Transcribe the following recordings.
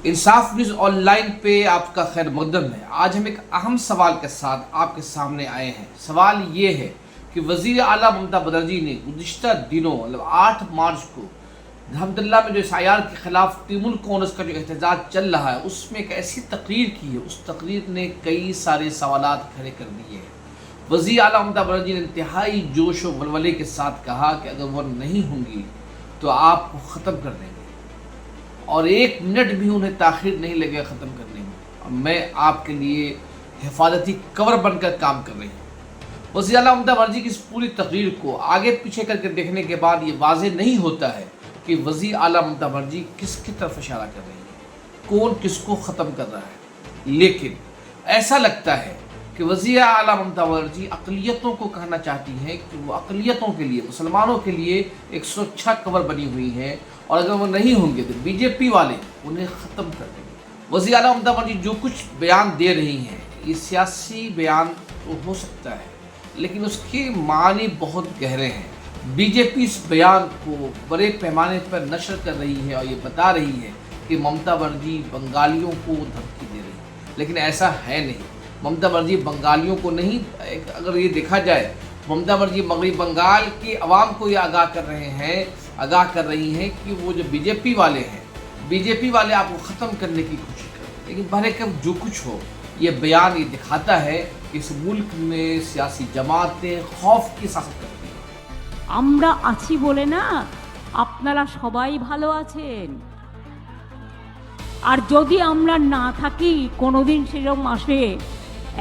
इंसाफ news online पे आपका खैर मकदम है। आज हम एक अहम सवाल के साथ आपके सामने आए हैं। सवाल ये है कि वज़ीर आला ममता बनर्जी ने गुज़िश्ता दिनों मतलब 8 मार्च को धमतल्ला में जो SIR के खिलाफ तृणमूल कांग्रेस का जो एहतजाज चल रहा है उसमें एक ऐसी तकरीर की है, उस तकरीर ने कई सारे सवालात खड़े कर दिए हैं। वज़ीर आला ममता बनर्जी ने इंतहाई जोश व वलवले के साथ कहा कि अगर वो नहीं होंगी तो आपको ख़त्म कर देंगे और 1 मिनट भी उन्हें ताख़ीर नहीं लगेगा ख़त्म करने में। और मैं आपके लिए हिफाजती कवर बनकर काम कर रही हूँ। वज़ीर आला ममता बनर्जी की इस पूरी तकरीर को आगे पीछे करके देखने के बाद ये वाज़ेह नहीं होता है कि वज़ीर आला ममता बनर्जी किसकी तरफ इशारा कर रही है, कौन किसको ख़त्म कर रहा है। लेकिन ऐसा लगता है कि वज़ीर आला ममता बनर्जी अक़लियतों को कहना चाहती हैं कि वो अक़लियतों के लिए, मुसलमानों के लिए एक सुरक्षा कवर बनी हुई है और अगर वो नहीं होंगे तो बीजेपी वाले उन्हें ख़त्म कर देंगे। वज़ीर आला ममता बनर्जी जो कुछ बयान दे रही हैं ये सियासी बयान तो हो सकता है लेकिन उसके मानी बहुत गहरे हैं। बीजेपी इस बयान को बड़े पैमाने पर नशर कर रही है और ये बता रही है कि ममता बनर्जी बंगालियों को धमकी दे रही है, लेकिन ऐसा है नहीं। ममता बनर्जी बंगालियों को नहीं, अगर ये देखा जाए ममता बनर्जी मगरबी बंगाल के अवाम को ये आगाह कर रही हैं कि वो जो बीजेपी वाले आपको ख़त्म करने की कोशिश कर रहे हैं। लेकिन भले कब जो कुछ हो ये बयान ये दिखाता है कि इस मुल्क में सियासी जमातें खौफ की सियासत करती हैं। আমরা আছি বলে না আপনারা সবাই ভালো আছেন, আর যদি আমরা না থাকি কোনোদিন সেরকম আসে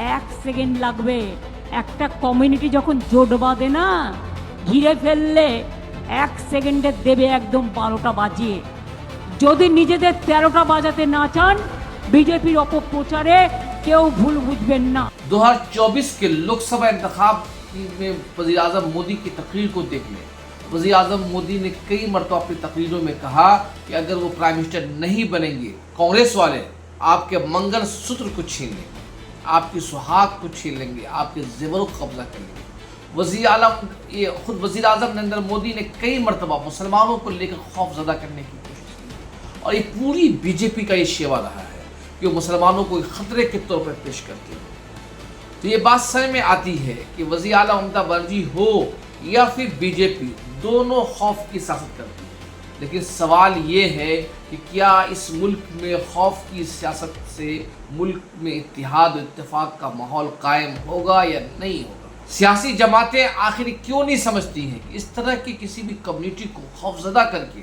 1 সেকেন্ড লাগবে। একটা কমিউনিটি যখন জোট বাঁধে না ঘিরে ফেললে 1 সেকেন্ডে দেবে একদম 12টা বাজিয়ে। যদি নিজেদের 13টা বাজাতে না চান বিজেপির অপপ্রচারে কেউ ভুল বুঝবেন না। 2024 के लोकसभा इंतखाब में वज़ीर आज़म मोदी की तकरीर को देख लें। वज़ीर आज़म मोदी ने कई मरतबा अपनी तकरीरों में कहा कि अगर वो प्राइम मिनिस्टर नहीं बनेंगे कांग्रेस वाले आपके मंगल सूत्र को छीन लेंगे, आपकी सुहाग को छीन लेंगे, आपके ज़ेवरों को कब्जा कर लेंगे। खुद वज़ीर आज़म नरेंद्र मोदी ने कई मरतबा मुसलमानों को लेकर खौफज़दा करने की कोशिश की और ये पूरी बीजेपी का ये शेवा रहा है कि वो मुसलमानों को ख़तरे के तौर पर पेश करती है। तो ये बात समझ में आती है कि वज़ीर आला ममता बनर्जी हो या फिर बीजेपी दोनों खौफ की सियासत करती है। लेकिन सवाल ये है कि क्या इस मुल्क में खौफ की सियासत से मुल्क में इत्तेहाद और इत्तेफाक का माहौल कायम होगा या नहीं होगा। सियासी जमातें आखिर क्यों नहीं समझती हैं कि इस तरह की किसी भी कम्युनिटी को खौफज़दा करके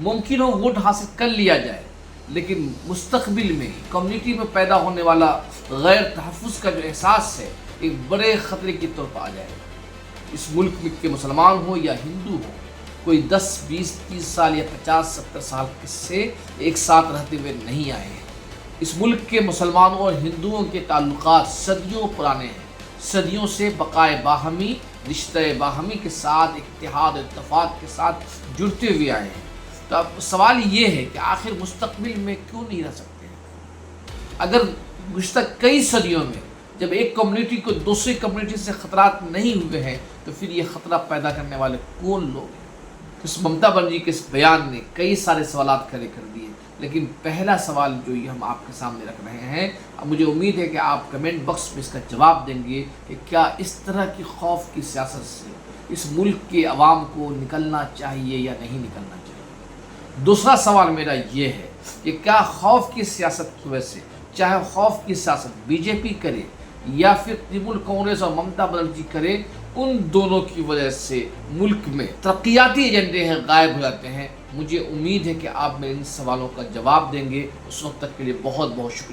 मुमकिन हो वोट हासिल कर लिया जाए, लेकिन मुस्तक़बिल में कम्युनिटी में पैदा होने वाला गैर तहफ़्फ़ुज़ का जो एहसास है एक बड़े ख़तरे के तौर पर आ जाएगा। इस मुल्क में के मुसलमान हो या हिंदू हो, कोई 10, 20, 30 साल या 50, 70 साल से एक साथ रहते हुए नहीं आए हैं। इस मुल्क के मुसलमानों और हिंदुओं के ताल्लुकात सदियों पुराने हैं। सदियों से बक़ाए बाहमी, रिश्ते बाहमी के साथ, इत्तेहाद इत्तफ़ाक़ के साथ जुड़ते हुए आए हैं। तो अब सवाल ये है कि आखिर मुस्तक़बिल में क्यों नहीं रह सकते हैं। अगर गुज़िश्ता कई सदियों में जब एक कम्युनिटी को दूसरी कम्युनिटी से ख़तरात नहीं हुए हैं तो फिर ये ख़तरा पैदा करने वाले कौन लोग हैं। तो इस ममता बनर्जी के इस बयान ने कई सारे सवालात खड़े कर दिए, लेकिन पहला सवाल जो ये हम आपके सामने रख रहे हैं, अब मुझे उम्मीद है कि आप कमेंट बॉक्स में इसका जवाब देंगे कि क्या इस तरह की खौफ की सियासत से इस मुल्क के अवाम को निकलना चाहिए या नहीं निकलना चाहिए। दूसरा सवाल मेरा ये है कि क्या खौफ की सियासत की वजह से, चाहे खौफ की सियासत बीजेपी करे या फिर तृणमूल कांग्रेस और ममता बनर्जी करे, उन दोनों की वजह से मुल्क में तरक्याती एजेंडे हैं गायब हो जाते हैं। मुझे उम्मीद है कि आप मेरे इन सवालों का जवाब देंगे। उस वक्त तक के लिए बहुत बहुत शुक्रिया।